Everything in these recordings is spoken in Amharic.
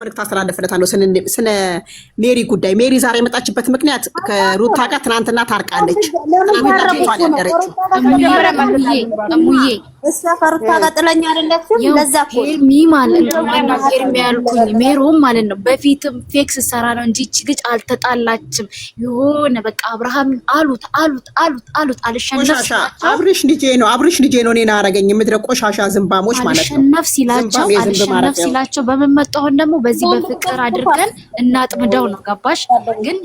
መልክት አስተላልፍለታለሁ ስለ ሜሪ ጉዳይ። ሜሪ ዛሬ የመጣችበት ምክንያት ከሩታ ጋር ትናንትና ታርቃለች። ትናንትና ቤቷን ያደረችው እሙዬ እሷ ከሩታ ጋር ጥለኛ አይደለችም። ለዛ እኮ ሚ ማለት ነው ሜሪ ያልኩኝ ሜሮም ማለት ነው። በፊትም ፌክስ ሰራ ነው እንጂ እቺ ልጅ አልተጣላችም። የሆነ በቃ አብርሃም አሉት አልሸነፍ አብርሽ ልጄ ነው እኔን አረገኝ ምድረ ቆሻሻ ዝምባሞች ማለት ነው። አልሸነፍ ሲላቸው በመመጣሁን ደግሞ በዚህ በፍቅር አድርገን እናጥምደው ነው ገባሽ? ግን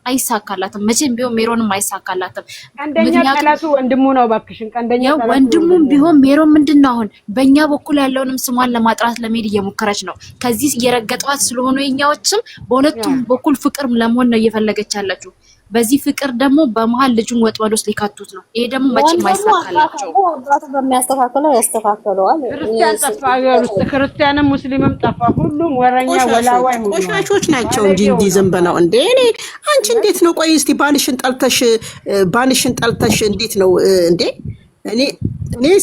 አይሳካላትም መቼም ቢሆን ሜሮንም አይሳካላትም። ቀንደኛ ጠላቱ ወንድሙ ነው ባክሽን። ቀንደኛ ጠላቱ ወንድሙም ቢሆን ሜሮን ምንድነው አሁን በእኛ በኩል ያለውንም ስሟን ለማጥራት ለመሄድ እየሞከረች ነው። ከዚህ እየረገጧት ስለሆነ የኛዎችም በሁለቱም በኩል ፍቅር ለመሆን ነው እየፈለገች ያለችው። በዚህ ፍቅር ደግሞ በመሃል ልጁን ወጥመድ ውስጥ ሊካቱት ነው። ይሄ ደግሞ መቼም አይሳካላቸው። አባቱ በሚያስተካክለው ያስተካክለዋል። ክርስቲያንም ሙስሊምም ጠፋ። ሁሉም ወረኛ ወላዋይ ሆኖ ቆሻሾች ናቸው እንጂ ዝም ብለው እንዴ እኔ አንቺ እንዴት ነው? ቆይ እስቲ ባልሽን ጠልተሽ እንዴት ነው እንዴ? እኔ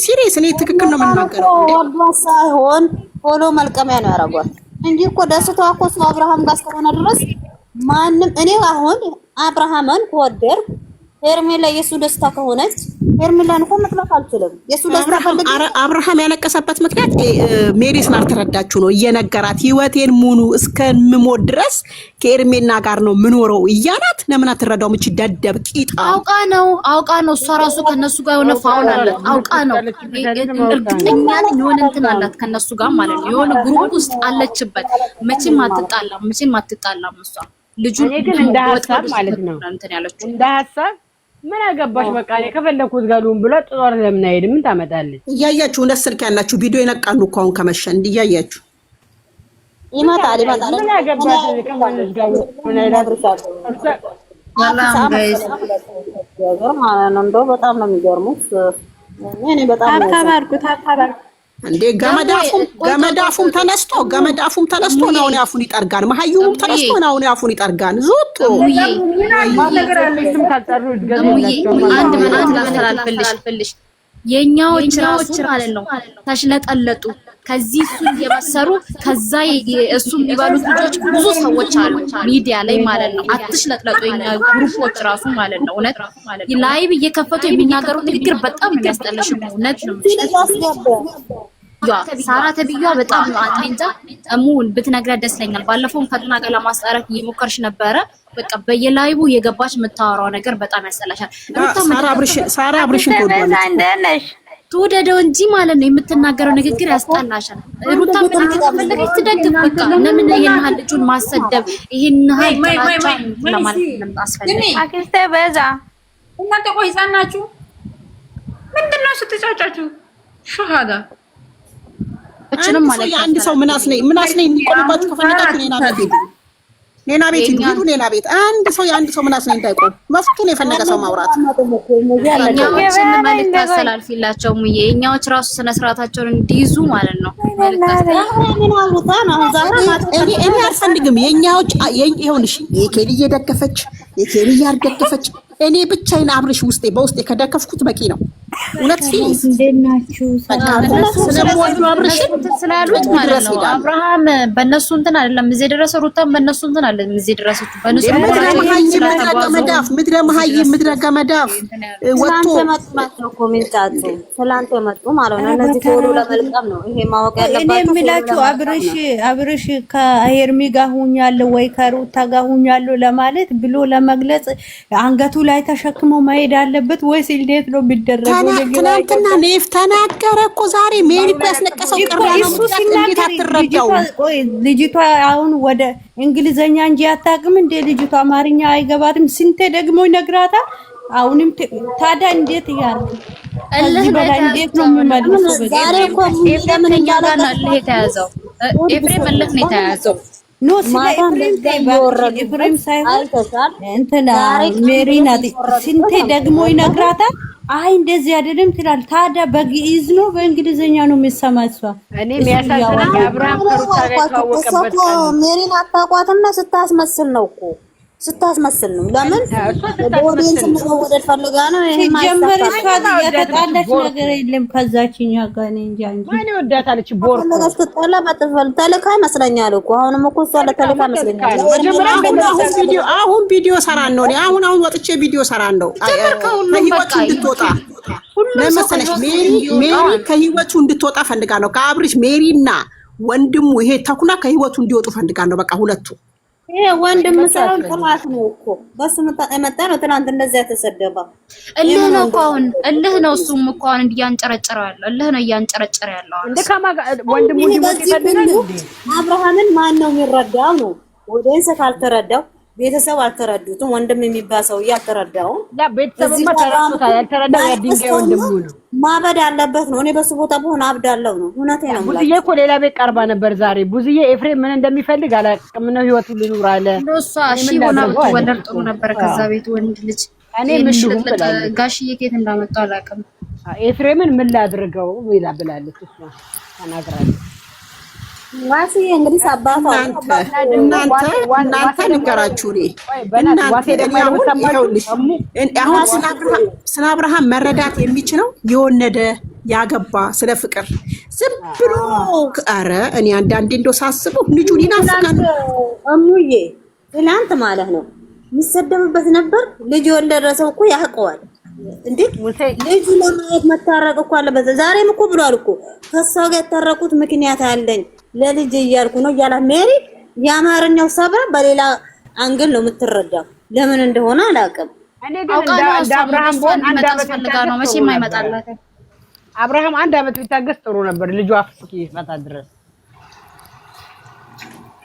ሲሪየስ እኔ ትክክል ነው የምናገረው እንዴ? ወዷ ሳይሆን ሆሎ መልቀሚያ ነው ያደረጓል እንጂ እኮ ደስታው እኮ ሰው አብርሃም ጋር እስከሆነ ድረስ ማንም እኔ አሁን አብርሃምን ከወደር ሄርሜላ የሱ ደስታ ከሆነች ሄርሜላን እኮ መጥላት አልችልም። የሱ ደስታ ፈልግ አብርሃም ያለቀሰበት ምክንያት ሜሪስን አልተረዳችሁ ነው። እየነገራት ህይወቴን ሙሉ እስከምሞት ድረስ ከሄርሜላ ጋር ነው ምኖረው እያላት ለምን አትረዳውም? እቺ ደደብ ቂጣ አውቃ ነው እሷ ራሱ ከነሱ ጋር የሆነ ፋውል አላት። አውቃ ነው እርግጠኛ ነኝ የሆነ እንትን አላት ከነሱ ጋር ማለት ነው። የሆነ ግሩፕ ውስጥ አለችበት። መቼም አትጣላም እሷ ልጁ ግን እንደ ሐሳብ ማለት ነው እንደ ሐሳብ ምን አገባሽ በቃ እኔ ከፈለኩት ጋሉን ብሎ ጦር ለምን አይሄድም? ምን ታመጣለች? እያያችሁ እንደ ስልክ ያላችሁ ቪዲዮ ይነቃሉ እኮ አሁን ከመሸ እንዲያያችሁ ይመጣል ምን አገባሽ ከማንስ ጋር ምን አይላብርሻል? ሰላም ጋይስ እንደው በጣም ነው የሚገርሙት። እኔ በጣም አካባርኩት እንዴ ገመዳፉም ተነስቶ ነው ያፉን ይጠርጋን። መሀዩም ተነስቶ ነው ያፉን ይጠርጋን። ዙጡ ነገር አለሽም ታጠሩት አንድ ምናምን ላስተላልፍልሽ የኛዎች ራሱ ማለት ነው ተሽለጠለጡ። ከዚህ እሱን እየመሰሩ ከዛ እሱ የሚባሉት ልጆች ብዙ ሰዎች አሉ ሚዲያ ላይ ማለት ነው። አትሽለጥለጡ የኛ ግሩፖች ራሱ ማለት ነው። እውነት ላይቭ እየከፈቱ የሚናገሩት ንግግር በጣም የሚያስጠላሽ ነው። እውነት ነው። ሳራ ተብዬዋ በጣም ነው አንተ እሙን ብትነግራት ደስ ይለኛል። ባለፈውም ከዱና ጋር ለማስታረቅ እየሞከርሽ ነበረ። በቃ በየላይቡ የገባች የምታወራው ነገር በጣም ያስጠላሻል። ሳራ አብርሽን ትወደደው እንጂ ማለት ነው የምትናገረው ንግግር ያስጠላሻል። ሩታ ምን ከፈለገች ትደግፍ። በቃ ለምን ይሄን ልጁን ማሰደብ ይሄን ሀይታቻ ለማለት ለምታስፈልግ አክስቴ በዛ እናንተ ቆይ ጻናችሁ ምንድነው ስትጫጫችሁ? ሹሃዳ እችንም ማለት አንድ ሰው ምን አስነኝ እንዲቆምባችሁ ከፈለጋችሁ ኔና ቤት ይሁዱ ኔና ቤት አንድ ሰው የአንድ ሰው ምን አስነኝ እንዳይቆም መፍቱን የፈለገ ሰው ማውራት የኛዎች መልእክት አስተላልፊላቸው ሙዬ የኛዎች ራሱ ስነ ስርዓታቸውን እንዲይዙ ማለት ነው። እኔ አልፈልግም የኛዎች ይሁንሽ የኬሊ እየደገፈች የኬሊ ያርደገፈች እኔ ብቻዬን አብርሽ ውስጤ በውስጤ ከደከፍኩት በቂ ነው። እውነት ሲስ እንደናችሁ ስለሞዱ አብርሽ ስላሉት ማለት ነው። አብርሃም በእነሱ እንትን አይደለም እዚህ ደረሰ። ሩታም በእነሱ እንትን አይደለም እዚህ ደረሰችው። በእነሱ ምድረ መሀይም ምድረ ገመዳፍ ወጥቶ ተመጥማቸው ኮሜንታቱ ስላንተ መጡ ማለት ነው። እነዚህ ቶሎ ለመልቀም ነው ይሄ ማወቅ ያለባችሁ። እኔ የምላችሁ አብርሽ ከሄርሚ ጋር ሁኛለሁ ወይ ከሩታ ጋር ሁኛለሁ ለማለት ብሎ ለመግለጽ አንገቱ ላይ ተሸክሞ መሄድ አለበት ወይስ እንዴት ነው ቢደረገው? ትናንትና ኔፍ ተናገረ እኮ ዛሬ ሜሪ እኮ ያስለቀሰው ቅርያ ነው። እንዴት አትረዳው? ልጅቷ አሁን ወደ እንግሊዘኛ እንጂ አታውቅም እንደ ልጅቷ አማርኛ አይገባትም። ስንቴ ደግሞ ይነግራታል። አሁንም ታዲያ እንዴት ያርግ? እዚህ በላይ እንዴት ነው የሚመልሰው? ዛሬ እኮ ለምን ያላና ለሄ ተያዘው ኤፍሬም መልክ ነው የተያዘው። ኖ ኤፍሬም ሳይሆን እንትና ሜሪ ናት። ስንቴ ደግሞ ይነግራታል። አይ እንደዚህ አይደለም ትላል። ታዲያ በግዕዝ ነው በእንግሊዘኛ ነው የሚሰማው? እሷ እኔ የሚያሳዝነኝ አብርሃም ከሩታ ጋር ተዋወቀበት ሜሪን አታውቋትና ስታስመስል ነው እኮ ስታስመስል ነው። ለምን ኦዲየንስ መወደድ ፈልጋ ነው። ይሄ ጀመረ ሻት ያተጣላች ነገር የለም ከዛችኛ ጋር ነው እንጂ አንቺ ማን ይወዳታል? እቺ ቦርኮ ለጋስ ተጣላ በተፈል ተልካ ይመስለኛል እኮ አሁንም እኮ እሷ ለተልካ ይመስለኛል። አሁን ቪዲዮ ሰራን ነው። አሁን ወጥቼ ቪዲዮ ሰራን ነው ከህይወቱ እንድትወጣ ለመሰለሽ ሜሪ ከህይወቱ እንድትወጣ ፈልጋ ነው። ከአብርሽ ሜሪና ወንድሙ ይሄ ተኩላ ከህይወቱ እንዲወጡ ፈልጋ ነው። በቃ ሁለቱ ይሄ ወንድም ሰው ጥራት ነው እኮ በሱ መጣ ነው። ትናንት እንደዛ ተሰደባ እልህ ነው እኮ አሁን እልህ ነው። እሱም እኮ አሁን እንዲያንጨረጨረ ያለው እልህ ነው እያንጨረጨረ ያለው እንደ ከማጋ ወንድሙ እንዲሞት ይፈልጋል። አብርሃምን ማን ነው የሚረዳው ነው? ወደንሰ ካልተረዳው ቤተሰብ አልተረዱትም። ወንድም የሚባል ሰው ያልተረዳው ቤተሰብማ ተረድቶታል። ያልተረዳው የድንጋይ ወንድሙ ነው። ማበድ አለበት ነው። እኔ በሱ ቦታ ብሆን አብዳለሁ ነው። እውነቴ ነው። ቡዝዬ እኮ ሌላ ቤት ቀርባ ነበር ዛሬ። ቡዝዬ ኤፍሬም ምን እንደሚፈልግ አላውቅም ነው ህይወቱ ሊኖር አለ። እሷ እሺ ሆና ወለር ጥሩ ነበር። ከዛ ቤት ወንድ ልጅ እኔ ምን ልሁን ጋሽዬ ከየት እንዳመጣው አላውቅም። ኤፍሬምን ምን ላድርገው ብላለች እሷ ተናግራለች። ዋሲ እንግዲህ አባቷ እናንተ ንገራችሁ አሁን ስለ አብርሃም መረዳት የሚችለው የወለደ ያገባ ስለ ፍቅር ዝም ብሎ ኧረ እኔ አንዳንዴ እንደው ሳስበው ልጁን ይናፍቃል። እሙዬ ትናንት ማለት ነው የሚሰደብበት ነበር። ልጅ የወለደ ሰው እኮ ያውቀዋል እንዴ ልጅ ለማየት መታረቅ እኮ አለበት። ዛሬም እኮ ብሏል እኮ ከሷ ጋር የታረቁት ምክንያት አለኝ ለልጅ እያልኩ ነው እያለ ሜሪ የአማርኛው ሰብራ በሌላ አንግል ነው የምትረዳው። ለምን እንደሆነ አላውቅም። እኔ ግን እንደ አብርሃም ቦን አንድ አመት ፈልጋ ነው መቼም አይመጣላት። አብርሃም አንድ አመት ቢታገስ ጥሩ ነበር። ልጁ አፍስኪ ይፈታ ድረስ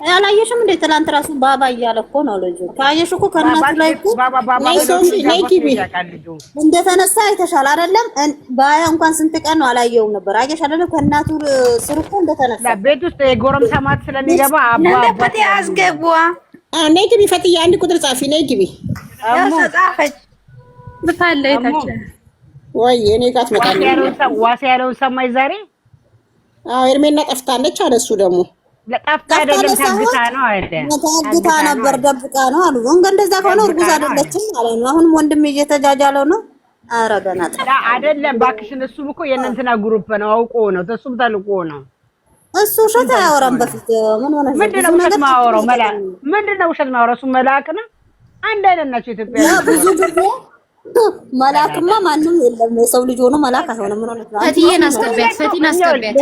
ያላየሽም እንደ ትላንት ራሱ ባባ እያለ እኮ ነው ልጁ። ካየሽ እኮ ከእናቱ ላይ እኮ እንደተነሳ አይተሻል አይደለም? ባያ እንኳን ስንት ቀን ነው አላየውም ነበር። አየሽ አይደለም? ከእናቱ ስር እኮ እንደተነሳ ቤት ውስጥ የጎረምሳ ማት ስለሚገባ ለፈቴ አስገቧ። ነይ ግቢ ፈትዬ፣ አንድ ቁጥር ጻፊ። ነይ ግቢ ጻፈች ብታለ አይታች ወይ እኔ ጋር ትመጣለች። ዋሴ ያለውን ሰማይ ዛሬ ኤርሜና ጠፍታለች አለ እሱ ደግሞ ለጣፍታ አይደለም ታግታ ነው አይደል? ታግታ ነበር ደብቃ ነው አሉ። እንደዛ ከሆነ እርጉዝ አይደለችም ማለት ነው። አሁንም ወንድም እየተጃጃለው ነው። ኧረ ገና አይደለም እባክሽን። እሱም እኮ የእናንተና ግሩፕ ነው አውቆ ነው ተሱም ተልቆ ነው። እሱ ውሸት አያወራም። በፊት ምን ሆነ? ምንድነው ውሸት ማወራው? መልአክ ምንድነው ውሸት ማወራው? እሱ መልአክ ነው። አንድ አይነት ናቸው ኢትዮጵያ። ብዙ ጊዜ መልአክማ ማንም የለም። የሰው ልጅ ሆኖ መልአክ አይሆንም። ምን ሆነ? ፈቲዬን አስገቢያት፣ ፈቲን አስገቢያት።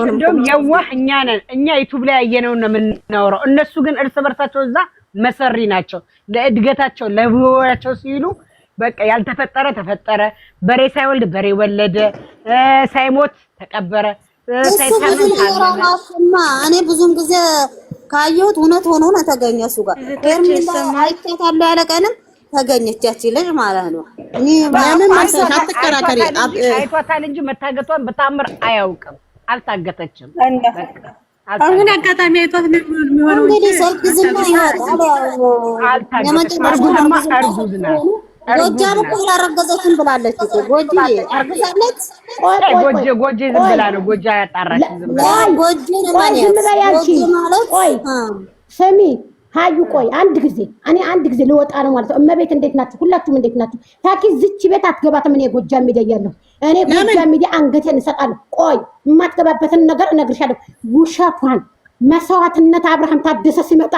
እንደውም የዋህ እኛ ነን። እኛ ዩቲዩብ ላይ ያየነውን ነው የምናወራው። እነሱ ግን እርስ በርሳቸው እዛ መሰሪ ናቸው። ለእድገታቸው ለህይወታቸው ሲሉ በቃ ያልተፈጠረ ተፈጠረ። በሬ ሳይወልድ በሬ ወለደ፣ ሳይሞት ተቀበረ፣ ሳይታመም ታመመ። እኔ ብዙም ጊዜ ካየሁት እውነት ሆኖ ነው ተገኘ። እሱ ጋር ሄርሜላ አይቻታለሁ ያለ ቀንም ተገኘች ያቺ ልጅ ማለት ነው። እኔ ለምን ማለት አትከራከሪ። አይቷታል እንጂ መታገቷን በታምር አያውቅም። አልታገተችም። አሁን አጋጣሚ አይቷት ነው የሚሆነው። እንግዲህ ሰርግ ዝም ይወጣል። የመጨረሻማ አርጉዝ ናት። ጎጃም እኮ አላረገዘችም ብላለች እኮ ጎጂ አርግዛለች። ጎጂ ዝም ብላ ነው። ጎጂ ያጣራች ዝም ብላ ጎጂ ነው ማለት ቆይ ሰሚ ሀዩ ቆይ አንድ ጊዜ ልወጣ ነው ማለት ነው። እመቤት እንዴት ናችሁ? ሁላችሁም እንዴት ናችሁ? ታኪ ዝች ቤት አትገባትም። እኔ ጎጃም ሚዲያ ያለሁ እኔ ጎጃም ሚዲያ አንገቴን እሰጣለሁ። ቆይ የማትገባበትን ነገር እነግርሻለሁ። ውሸቷን መስዋዕትነት አብርሃም ታደሰ ሲመጣ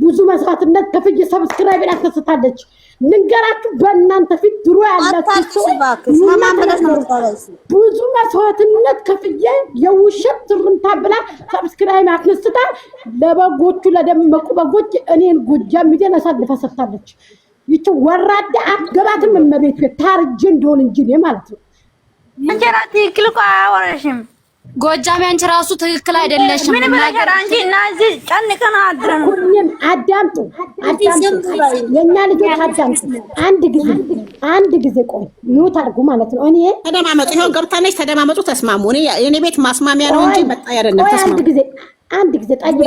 ብዙ መስዋዕትነት ከፍዬ ሰብስክራይብ ያስከስታለች። ልንገራችሁ በእናንተ ፊት ድሮ ያላችሁ ብዙ መስዋዕትነት ከፍዬ የውሸት ትርምታ ብላ ሰብስክራይብ አስነስታ ለበጎቹ ለደመቁ በጎች እኔን ጎጃም ሚዲያን አሳልፋ ሰጥታለች። ይቺ ወራዳ አትገባትም። እመቤት ቤት ታርጄ እንደሆነ እንጂ ማለት ነው። እንጀራ ትክክል እኮ አያወራሽም። ጎጃም ያንቺ ራሱ ትክክል አይደለሽም። ምን ነገር አንቺ እና እዚህ ጨንቀና አድረን ሁሉም አዳምጡ። የኛ ልጆች አዳምጡ። አንድ ጊዜ ቆይ ሚውት አድርጉ ማለት ነው። እኔ ተደማመጡ። ይሄው ገብታለች። ተደማመጡ፣ ተስማሙ። እኔ የኔ ቤት ማስማሚያ ነው እንጂ መጣ አይደለም። ተስማሙ። አንድ ጊዜ ጠይቅ።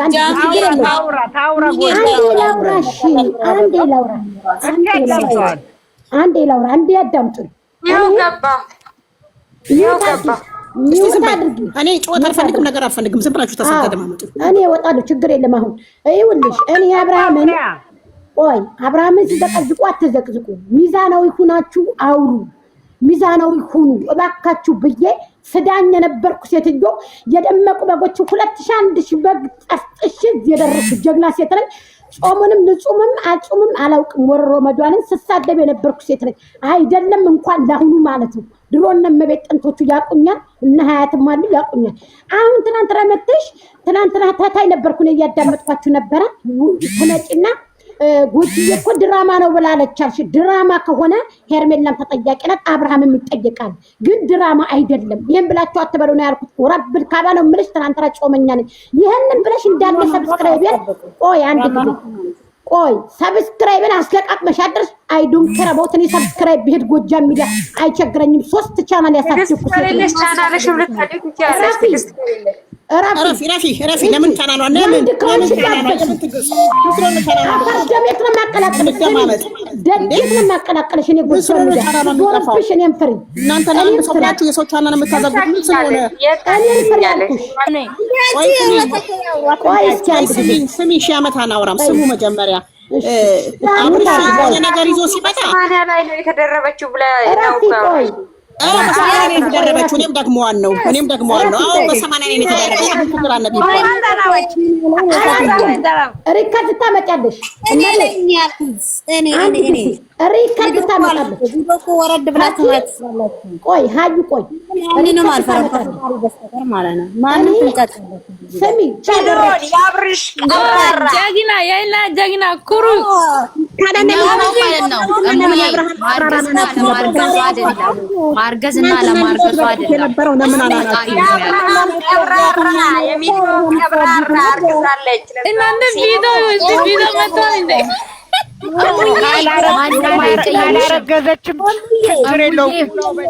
አንዴ ላውራ። አንዴ አዳምጡ። እኔ ጨዋታ አልፈልግም፣ ነገር አልፈልግም። ዝም ብላችሁ ተደማመጡ። እኔ እወጣለሁ፣ ችግር የለም። አሁን ይኸውልሽ እኔ ቆይ አብርሃምን ሲዘቀዝቁ አትዘቅዝቁ። ሚዛናዊ ሁናችሁ አውሩ። ሚዛናዊ ሁኑ እባካችሁ ብዬ ስዳኝ የነበርኩ ሴትዮ የደመቁ በጎች 2000 በግ ጠፍጥሽ የደረሱ ጀግና ሴት ነኝ። ጾሙንም ልጹምም አልጹምም አላውቅም። ወር ረመዳንን ስሳደብ የነበርኩ ሴት ነኝ። አይደለም እንኳን ለአሁኑ ማለት ነው። ድሮ እነ እመቤት ጥንቶቹ ያቁኛል እና ሀያትም አሉ ያቁኛል። አሁን ትናንትና መጥተሽ ትናንትና ታታይ ነበርኩ ነው እያዳመጥኳችሁ ነበረ። ትመጪና ጎጂዬ እኮ ድራማ ነው ብላለች አልሽ። ድራማ ከሆነ ሄርሜላም ተጠያቂ ናት፣ አብርሃምም ይጠየቃል። ግን ድራማ አይደለም። ይሄን ብላችሁ አትበሉ ነው ያልኩት። ወራብል ካባ ነው የምልሽ። ትናንትና ጾመኛ ነኝ። ይሄንን ብለሽ እንዳለ ሰብስክራይቤን ቆይ አንድ ጊዜ ቆይ ሰብስክራይቤን አስለቃቅመሽ አድርሽ። አይዱም ከረቦት እኔ ሰብስክራይብ ቢሄድ ጎጃም ሚዲያ አይቸግረኝም። 3 ቻናል ያሳደኩ ስለሌለሽ ቻናልሽ ልትፈልጉ ይችላልሽ። ረፊ ለምን ቻናሏ ለምን ማቀላቀልሽ እኔ ጎጃምሽ እኔም ፍሪ እናንተ ለምን ሰውላችሁ የሰው ቻናል የምታዘጉት ምን ስለሆነ ስሚ ሺህ ዓመት አናወራም። ስሙ መጀመሪያ አብርሽ ነገር ይዞ ሲመጣ ማንያ ላይ ነው የተደረበችው ብለ ነው የተደረበችው። እኔም ደግመዋለሁ። አዎ በ80 ነው የተደረበችው። ችግር አለብኝ። ሪካርድ ታመጫለሽ። ሪካርድ ታመጫለሽ። ወረድ ብላችሁ ማትሰላችሁ። ቆይ ሀዩ ቆይ እኔ ነው ማልፈረም ማለት ነው። ማንም ትንቀጥለት ስሚ ያብርሽ ጀግና የላ ጀግና ኩሩ ማርገዝና ለማርገዙ አይደለም የነበረው ለምን አላላችሁ? እናንተ ቪዲዮ መጥቶ እንደ አላረገዘችም ችግር የለውም።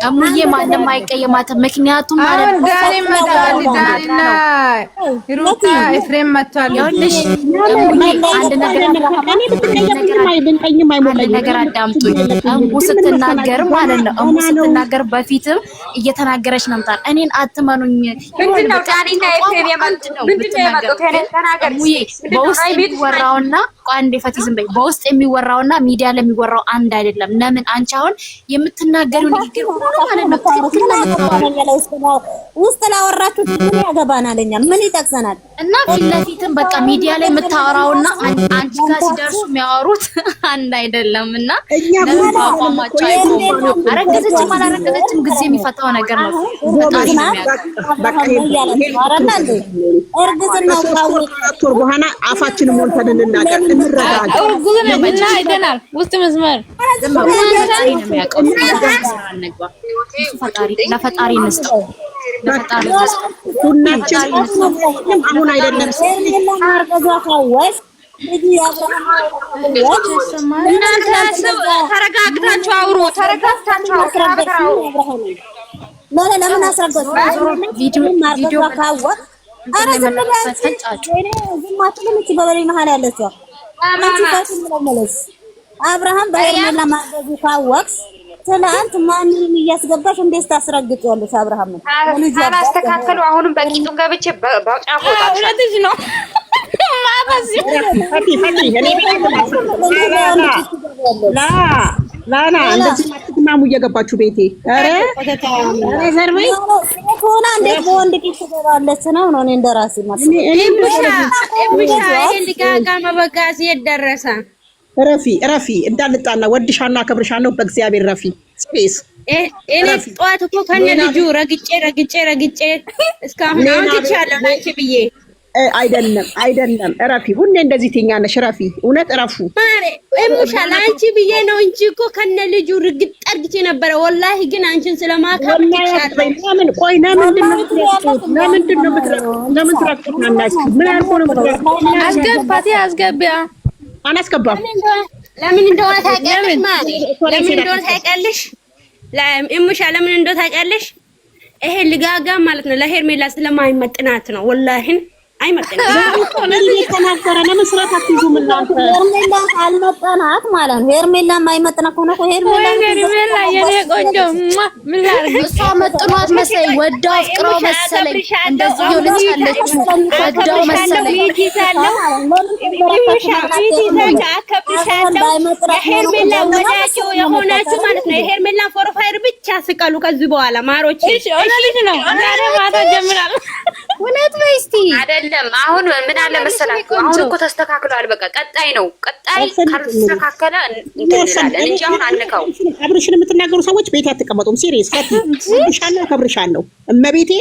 እሙዬ ማንም አይቀየማትም። ምክንያቱም ማለት ነው ዳኒና ሩታ ኤፍሬም መጥቷል። ይኸውልሽ አንድ ነገር አዳምጡኝ። እሙ ስትናገር ማለት ነው እሙ ስትናገር በፊትም እየተናገረች ነው። እኔን አትመኑኝ። ምንድነው ዳኒና ኤፍሬም የመጡት ነው ተናገር። በውስጥ የሚወራውና አንዴ ፈቲዝም በይ በውስጥ የሚወራውና ሚዲያ ላይ የሚወራው አንድ አይደለም። ለምን አንቺ አሁን የምትናገሪው ንግግር ሁሉ ማለት ነው ውስጥ ላወራችሁት ምን ያገባናል? እኛ ምን ይጠቅሰናል? እና ፊት ለፊትም በቃ ሚዲያ ላይ የምታወራውና አንቺ ጋር ሲደርሱ የሚያወሩት አንድ አይደለም። እና ለምን አቋማቸው አረገዘችም አላረገዘችም ጊዜ የሚፈታው ነገር ነው። በቃ እርግዝናው ካወጣችሁ በኋላ አፋችንን ሞልተን እንናገር እንረጋጋ። እና አይተናል ውስጥ መስመር ለፈጣሪ እንስጠው። ሁላችን አሁን አይደለም ተረጋግታችሁ አውሩ። ለምን አስረገዙ? ቪዲዮ ካወቅ አረ ዝም ብላችሁ በበሬ መሀል ያለችው አብርሃም በሄርሜላ ማርገዙ ካወቅሽ ትናንት ማንንም እያስገባሽ እንዴት ታስረግጫለሽ? አብርሃም ነው አላስተካከሉ። አሁንም በቂጡ ገብቼ ባጫፎ እውነትሽ ነው። ማባዚ ላላ እንደዚህ ማትማሙ እየገባችሁ ቤቴ አረ ዘርበይ ሆና እንዴት በወንድ ቂጥ ትገባለች ነው እኔ እንደራሴ ማለት ረፊ እንዳልጣና ወድሻና ከብርሻለሁ በእግዚአብሔር ረፊ ስፔስ እኔ ጠዋት እኮ ከነ ልጁ ረግጬ እስካሁን አሁን ትቻለሁ አንቺ ብዬ አይደለም ረፊ ሁሌ እንደዚህ ትኛለሽ። ረፊ እውነት ረፉ እሙሻል አንቺ ብዬ ነው እንጂ እኮ ከነ ልጁ ርግጥ አድርጌ ነበረ። ወላሂ ግን አንቺን ስለማከብ ትቻለሁ። ለምን ቆይ ለምንድን ነው አስገቢያ አናስገባም። ለምን እንደሆነ ታውቂያለሽ? እሙሻ ለምን እንደሆነ ታውቂያለሽ? ይሄ ልጋጋ ማለት ነው ለሄርሜላ ስለማይመጥናት ነው። ወላሂን አይመጥንም። ተናገረ ለመስራት አትይዙም እናንተ። ሄርሜላ ካልመጠናት ማለት ነው። ሄርሜላ የማይመጥና ከሆነ እኮ ሄርሜላ የኔ ቆንጆ ምን ላድርግ? እሷ መጥኗት መሰለኝ ወዳው አፍቅረው መሰለኝ እንደዚህ ይልች አለችው ወዳው መሰለኝ የሄርሜላ ወዳቸው የሆናችሁ ማለት ነው። የሄርሜላ ፕሮፋይል ብቻ ስቀሉ ከዚህ በኋላ ማሮች። እውነት ነው ዛሬ ማታ ጀምራል። እውነት ነው። እስቲ አይደለም አሁን ምን አለ መሰላችሁ፣ አሁን እኮ ተስተካክሏል። በቃ ቀጣይ ነው። ቀጣይ ካልተስተካከለ እንላለን እንጂ አሁን አንከው። አብርሽን የምትናገሩ ሰዎች ቤት አትቀመጡም። ሲሪየስ ከብርሻለሁ ከብርሻለሁ እመቤቴ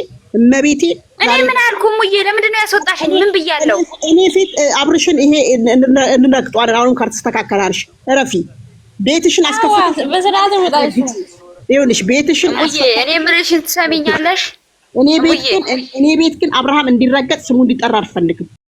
እኔ ምን አልኩም? ሙዬ ለምንድን ነው ያስወጣሽኝ? ምን ብያለሁ? እኔ ፊት አብርሽን ይሄ እንነግጧለን። አሁንም ካልተስተካከለ አርሽ እረፊ። ቤትሽን አስከፍተሽ በስርዓት መጣሽ። ይኸውልሽ ቤትሽን ሙዬ እኔ ምንሽን ትሰሚኛለሽ? እኔ ቤት ግን አብርሃም እንዲረገጥ ስሙ እንዲጠራ አልፈልግም።